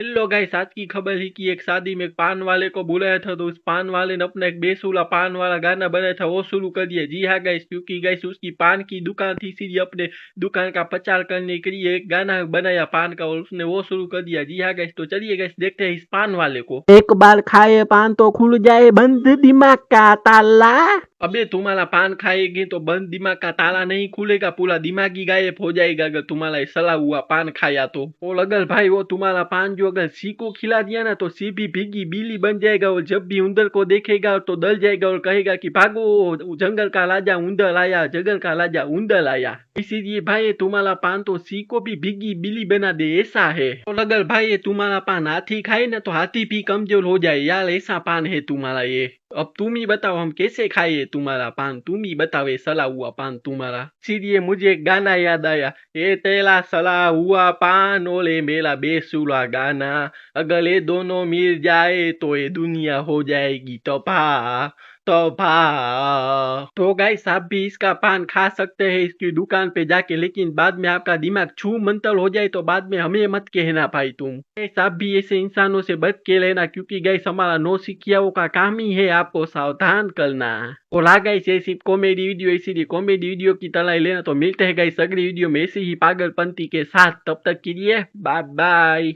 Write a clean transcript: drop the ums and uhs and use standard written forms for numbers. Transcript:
Hello guys, आज की खबर है कि एक शादी में एक पान वाले को बुलाया था, तो उस पान वाले ने अपना एक बेसुरा पान वाला गाना बनाया था, वो शुरू कर दिया। जी हाँ गाइस, क्योंकि गाइस उसकी पान की दुकान थी, इसीलिए अपने दुकान का प्रचार करने के लिए एक गाना बनाया पान का और उसने वो शुरू कर दिया। जी हाँ गाइस, तो चलिए गाइस देखते हैं इस पान वाले को। एक बार खाए पान तो खुल जाए बंद दिमाग का ताला। अबे तुम्हारा पान खाएगी तो बंद दिमाग का ताला नहीं खुलेगा, पूरा दिमाग ही गायब हो जाएगा अगर तुम्हारा ये सड़ा हुआ पान खाया तो। और अगर भाई वो तुम्हारा पान जो अगर सी को खिला दिया ना, तो सी भी भीगी बिल्ली बन जाएगा और जब भी उंदर को देखेगा तो डर जाएगा और कहेगा कि भागो, जंगल का राजा उंदर आया, जंगल का राजा उंदर आया। इसीलिए भाई ये तुम्हारा पान तो सी को भी भीगी बिल्ली बना दे, ऐसा है। और अगर भाई ये तुम्हारा पान हाथी खाए ना, तो हाथी भी कमजोर हो जाए यार, ऐसा पान है तुम्हारा ये। अब तुम ही बताओ हम कैसे खाइए तुम्हारा पान, तुम ही बताओ ये सड़ा हुआ पान तुम्हारा। इसीलिए मुझे एक गाना याद आया, ये तेरा सड़ा हुआ पान ओले मेरा बेसुरा गाना, अगर ये दोनों मिल जाए तो ये दुनिया हो जाएगी तबाह तबाह। तो गाइस आप भी इसका पान खा सकते हैं इसकी दुकान पे जाके, लेकिन बाद में आपका दिमाग छू मंतर हो जाए तो बाद में हमें मत कहना भाई तुम। गाइस आप भी ऐसे इंसानों से बच के लेना, क्योंकि गाइस हमारा नौसिखियाओं का काम ही है आपको सावधान करना। और हाँ गाइस, ऐसी कॉमेडी वीडियो इसीलिए कॉमेडी वीडियो की तरह ही लेना। तो मिलते हैं गाइस अगली वीडियो में ऐसी ही पागलपंती के साथ, तब तक के लिए बाय बाय।